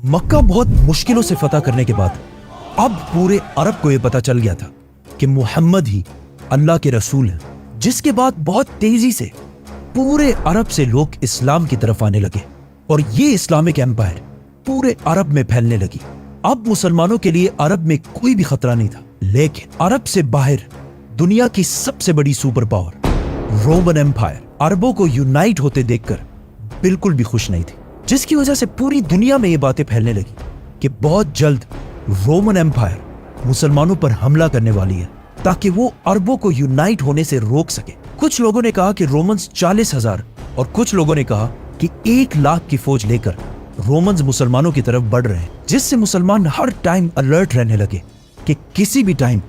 मक्का बहुत मुश्किलों से फतह करने के बाद अब पूरे अरब को यह पता चल गया था कि मुहम्मद ही अल्लाह के रसूल हैं, जिसके बाद बहुत तेजी से पूरे अरब से लोग इस्लाम की तरफ आने लगे और ये इस्लामिक एम्पायर पूरे अरब में फैलने लगी। अब मुसलमानों के लिए अरब में कोई भी खतरा नहीं था, लेकिन अरब से बाहर दुनिया की सबसे बड़ी सुपर पावर रोमन एम्पायर अरबों को यूनाइट होते देखकर बिल्कुल भी खुश नहीं थी, जिसकी वजह से पूरी दुनिया में ये बातें फैलने लगी कि बहुत जल्द रोमन एम्पायर मुसलमानों पर हमला करने वाली है ताकि वो अरबों को यूनाइट होने से रोक सके। कुछ लोगों ने कहा कि रोमन्स 40,000 और कुछ लोगों ने कहा कि 1 लाख की फौज लेकर रोमन्स मुसलमानों की तरफ बढ़ रहे हैं, जिससे मुसलमान हर टाइम अलर्ट रहने लगे कि किसी भी टाइम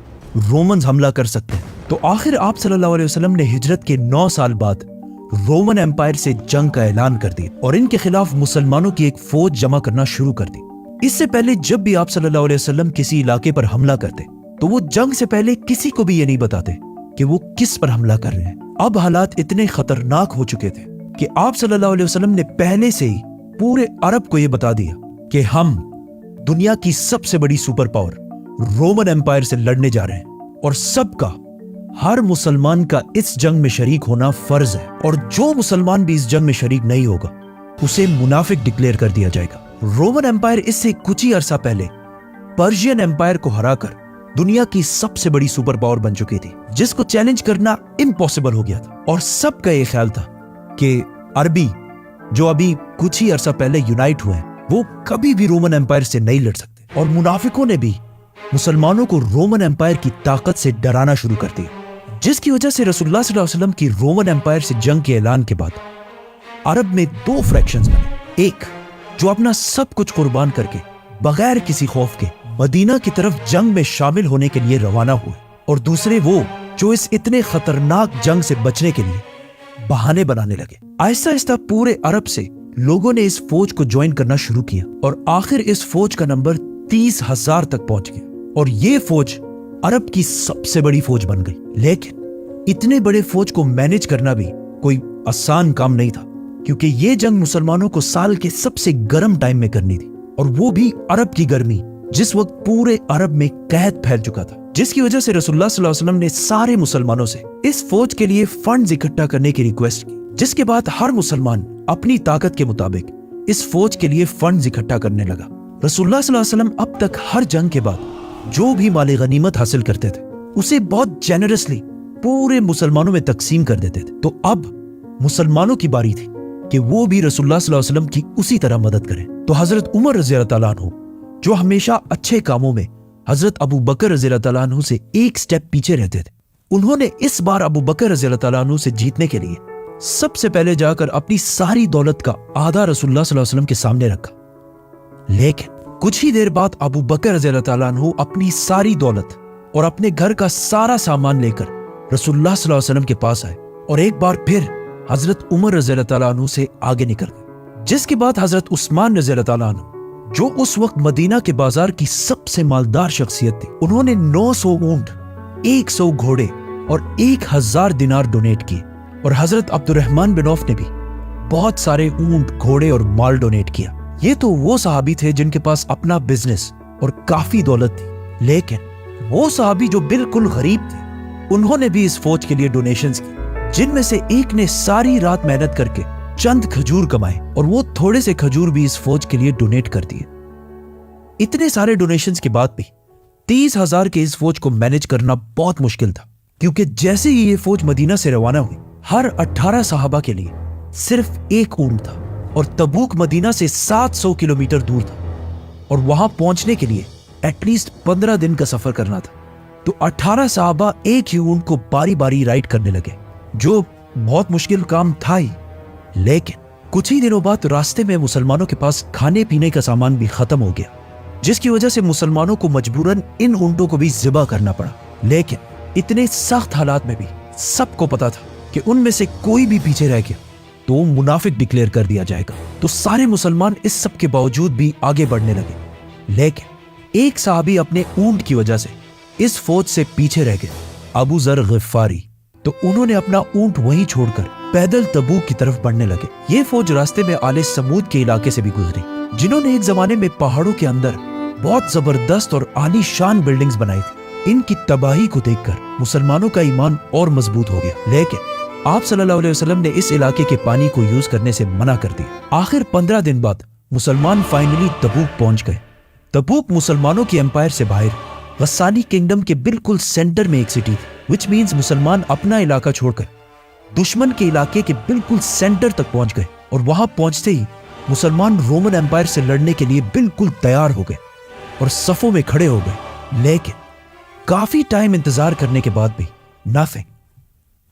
रोमन्स हमला कर सकते हैं। तो आखिर आप सल्लल्लाहु अलैहि वसल्लम ने हिजरत के 9 साल बाद रोमन एम्पायर से जंग का ऐलान कर दिया और इनके खिलाफ मुसलमानों की एक फौज जमा करना शुरू कर दी। इससे पहले जब भी आप सल्लल्लाहु अलैहि वसल्लम किसी इलाके पर हमला करते तो वो जंग से पहले किसी को भी ये नहीं बताते कि वो किस पर हमला कर रहे हैं। अब हालात इतने खतरनाक हो चुके थे कि आप सल्लल्लाहु अलैहि वसल्लम ने पहले से ही पूरे अरब को ये बता दिया कि हम दुनिया की सबसे बड़ी सुपर पावर रोमन एम्पायर से लड़ने जा रहे हैं और सबका हर मुसलमान का इस जंग में शरीक होना फर्ज है और जो मुसलमान भी इस जंग में शरीक नहीं होगा उसे मुनाफिक डिक्लेयर कर दिया जाएगा। रोमन एम्पायर इससे कुछ ही अरसा पहले पर्शियन एम्पायर को हराकर दुनिया की सबसे बड़ी सुपर पावर बन चुकी थी, जिसको चैलेंज करना इम्पॉसिबल हो गया था और सबका ये ख्याल था कि अरबी जो अभी कुछ ही अरसा पहले यूनाइट हुए हैं वो कभी भी रोमन एम्पायर से नहीं लड़ सकते। और मुनाफिकों ने भी मुसलमानों को रोमन एम्पायर की ताकत से डराना शुरू कर दिया, जिसकी वजह से रसूलुल्लाह सल्लल्लाहु अलैहि वसल्लम की रोमन एम्पायर से जंग के ऐलान के बाद अरब में 2 फ्रैक्शंस बने। एक जो अपना सब कुछ कुर्बान करके बगैर किसी खौफ के मदीना की तरफ जंग में शामिल होने के लिए रवाना हुए और दूसरे वो जो इस इतने खतरनाक जंग से बचने के लिए बहाने बनाने लगे। आहिस्ता आहिस्ता पूरे अरब से लोगों ने इस फौज को ज्वाइन करना शुरू किया और आखिर इस फौज का नंबर 30,000 तक पहुंच गया और ये फौज अरब की सबसे बड़ी फौज बन गई। लेकिन इतने बड़े फौज को मैनेज करना भी कोई आसान काम नहीं था, क्योंकि ये जंग मुसलमानों को साल के सबसे गर्म टाइम में करनी थी और वो भी अरब की गर्मी जिस वक्त पूरे अरब में कहत फैल चुका था, जिसकी वजह से रसूलुल्लाह सल्लल्लाहु अलैहि वसल्लम ने सारे मुसलमानों से इस फौज के लिए फंड्स इकट्ठा करने की रिक्वेस्ट की, जिसके बाद हर मुसलमान अपनी ताकत के मुताबिक इस फौज के लिए फंड्स इकट्ठा करने लगा। रसूलुल्लाह सल्लल्लाहु अलैहि वसल्लम अब तक हर जंग के बाद जो भी माले गनीमत हासिल करते थे उसे बहुत जेनरसली पूरे मुसलमानों में तकसीम कर देते थे। तो अब मुसलमानों की बारी थी कि वो भी रसूलुल्लाह सल्लल्लाहु अलैहि वसल्लम की उसी तरह मदद करें। तो हजरत उमर रज़ी अल्लाह तआला अन्हु जो हमेशा अच्छे कामों में हजरत अबू बकर रज़ी अल्लाह तआला अन्हु से एक स्टेप पीछे रहते थे, उन्होंने इस बार अबू बकर रज़ी अल्लाह तआला अन्हु से जीतने के लिए सबसे पहले जाकर अपनी सारी दौलत का आधा रसूलुल्लाह सल्लल्लाहु अलैहि वसल्लम के सामने रखा। लेकिन कुछ ही देर बाद अबू बकर रज़ी अल्लाह तआला अन्हु अपनी सारी दौलत और अपने घर का सारा सामान लेकर रसूलुल्लाह सल्लल्लाहु अलैहि वसल्लम के पास आए और एक बार फिर हजरत उमर रज़ी अल्लाह तआला अन्हु से आगे निकल गए, जिसके बाद हजरत उस्मान रज़ी अल्लाह तआला अन्हु जो उस वक्त मदीना के बाजार की सबसे मालदार शख्सियत थी, उन्होंने 900 ऊंट, 100 घोड़े और 1000 दिनार डोनेट किए और हजरत अब्दुर्रहमान बिन औफ ने भी बहुत सारे ऊंट, घोड़े और माल डोनेट किया। ये तो वो सहाबी थे जिनके पास अपना बिजनेस और काफी दौलत थी, लेकिन वो सहाबी जो बिल्कुल गरीब थे उन्होंने भी इस फौज के लिए डोनेशंस की, जिनमें से एक ने सारी रात मेहनत करके चंद खजूर कमाए और वो थोड़े से खजूर भी इस फौज के लिए डोनेट कर दिए। इतने सारे डोनेशंस के बाद भी 30,000 के इस फौज को मैनेज करना बहुत मुश्किल था, क्योंकि जैसे ही ये फौज मदीना से रवाना हुई हर 18 सहाबा के लिए सिर्फ एक ऊंट था और तबूक मदीना से 700 किलोमीटर दूर था और वहां पहुंचने के लिए एटलीस्ट 15 दिन का सफर करना था। तो 18 सहाबा एक ही ऊंट को बारी बारी राइड करने लगे, जो बहुत मुश्किल काम था ही। लेकिन कुछ ही दिनों बाद रास्ते में मुसलमानों के पास खाने पीने का सामान भी खत्म हो गया, जिसकी वजह से मुसलमानों को मजबूरन इन ऊंटों को भी ज़िबा करना पड़ा। लेकिन इतने सख्त हालात में भी सबको पता था कि उनमें से कोई भी पीछे रह गया तो मुनाफिक डिक्लेयर कर दिया जाएगा। तो सारे मुसलमान इस सब के बावजूद भी आगे बढ़ने लगे, लेकिन एक साहबी अपने ऊंट की वजह से इस फौज से पीछे रह गए, अबू ज़र ग़िफ़ारी। तो उन्होंने अपना ऊंट वहीं छोड़कर पैदल तबूक की तरफ बढ़ने लगे। ये फौज रास्ते में आले समूद के इलाके से भी गुजरी, जिन्होंने एक जमाने में पहाड़ों के अंदर बहुत जबरदस्त और आलीशान बिल्डिंग्स बनाई थी। इनकी तबाही को देखकर मुसलमानों का ईमान और मजबूत हो गया, लेकिन आप सल्लल्लाहु अलैहि वसल्लम ने इस इलाके के पानी को यूज करने से मना कर दिया। आखिर 15 दिन बाद मुसलमान फाइनली तबूक पहुंच गए। तबूक मुसलमानों की एम्पायर से बाहर गस्सानी किंगडम के बिल्कुल सेंटर में एक सिटी थी, विच मीन्स मुसलमान अपना इलाका छोड़कर दुश्मन के इलाके के बिल्कुल सेंटर तक पहुंच गए। और वहां पहुंचते ही मुसलमान रोमन एम्पायर से लड़ने के लिए बिल्कुल तैयार हो गए और सफों में खड़े हो गए। लेकिन काफी टाइम इंतजार करने के बाद भी नथिंग,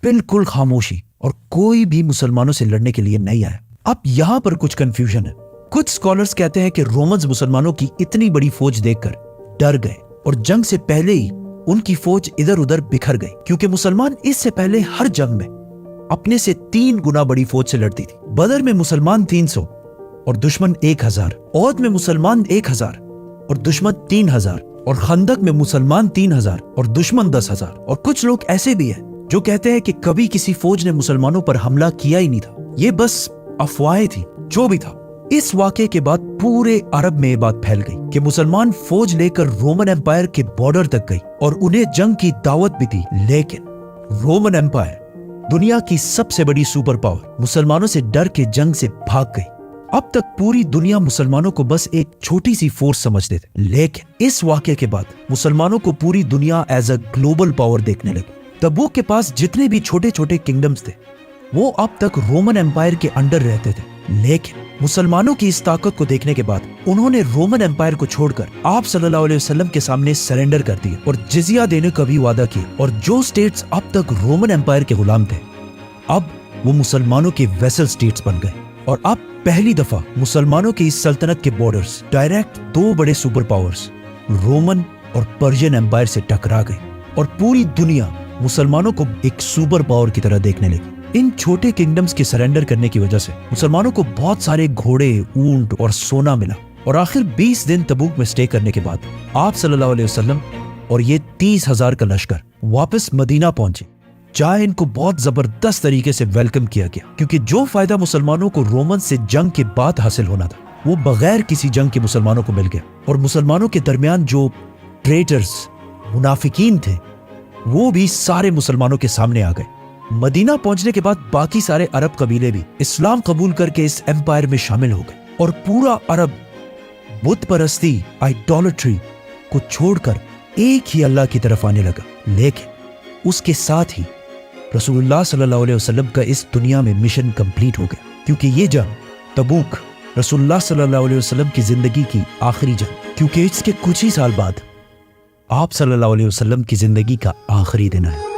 बिल्कुल खामोशी, और कोई भी मुसलमानों से लड़ने के लिए नहीं आया। अब यहां पर कुछ कंफ्यूजन है। कुछ स्कॉलर्स कहते हैं कि रोमन्स मुसलमानों की इतनी बड़ी फौज देखकर डर गए और जंग से पहले ही उनकी फौज इधर उधर बिखर गई, क्योंकि मुसलमान इससे पहले हर जंग में अपने से 3 गुना बड़ी फौज से लड़ती थी। बदर में मुसलमान 300 और दुश्मन 1000, औद में मुसलमान 1000 और दुश्मन 3000, और खंदक में मुसलमान 3000 और दुश्मन 10,000। और कुछ लोग ऐसे भी हैं जो कहते हैं कि कभी किसी फौज ने मुसलमानों पर हमला किया ही नहीं था, ये बस अफवाहें थी। जो भी था, इस वाक़े के बाद पूरे अरब में ये बात फैल गई कि मुसलमान फौज लेकर रोमन एम्पायर के बॉर्डर तक गई और उन्हें जंग की दावत भी दी। लेकिन रोमन एम्पायर, दुनिया की सबसे बड़ी सुपर पावर, मुसलमानों से डर के जंग से भाग गई। अब तक पूरी दुनिया मुसलमानों को बस एक छोटी सी फोर्स समझते थे, लेकिन इस वाक़े के बाद मुसलमानों को पूरी दुनिया एज अ ग्लोबल पावर देखने लगी। तबूक के पास जितने भी छोटे छोटे किंगडम्स थे वो अब तक रोमन एम्पायर के अंडर रहते थे, लेकिन मुसलमानों की इस ताकत को देखने के बाद उन्होंने रोमन एम्पायर को छोड़कर आप सल्लल्लाहु अलैहि वसल्लम के सामने सरेंडर कर दिए और जिजिया देने का भी वादा किया। और जो स्टेट्स अब तक रोमन एम्पायर के गुलाम थे, अब वो मुसलमानों के वेसल स्टेट्स बन गए। और अब पहली दफा मुसलमानों की इस सल्तनत के बॉर्डर्स डायरेक्ट 2 बड़े सुपर पावर्स रोमन और पर्शियन एम्पायर से टकरा गई और पूरी दुनिया मुसलमानों को एक सुपर पावर की तरह देखने लगी। इन छोटे किंगडम्स के सरेंडर करने की वजह से मुसलमानों को बहुत सारे घोड़े, ऊंट और सोना मिला। और आखिर 20 दिन तबूक में स्टे करने के बाद आप सल्लल्लाहु अलैहि वसल्लम और ये 30,000 का लश्कर वापस मदीना पहुंचे, जहां इनको बहुत जबरदस्त तरीके से वेलकम किया गया, क्योंकि जो फायदा मुसलमानों को रोमन से जंग के बाद हासिल होना था वो बगैर किसी जंग के मुसलमानों को मिल गया। और मुसलमानों के दरमियान जो ट्रेटर्स, मुनाफिकीन थे, वो भी सारे मुसलमानों के सामने आ गए। मदीना पहुंचने के बाद बाकी सारे अरब कबीले भी इस्लाम कबूल करके इस एम्पायर में शामिल हो गए और पूरा अरब बुत परस्ती, आइडोलेट्री को छोड़कर एक ही अल्लाह की तरफ आने लगा। लेकिन उसके साथ ही रसूलुल्लाह सल्लल्लाहु अलैहि वसल्लम का इस दुनिया में मिशन कंप्लीट हो गया, क्योंकि ये जंग तबूक रसूलुल्लाह सल्लल्लाहु अलैहि वसल्लम की जिंदगी की आखिरी जंग, क्योंकि इसके कुछ ही साल बाद आप सल्लल्लाहु अलैहि वसल्लम की जिंदगी का आखिरी दिन है।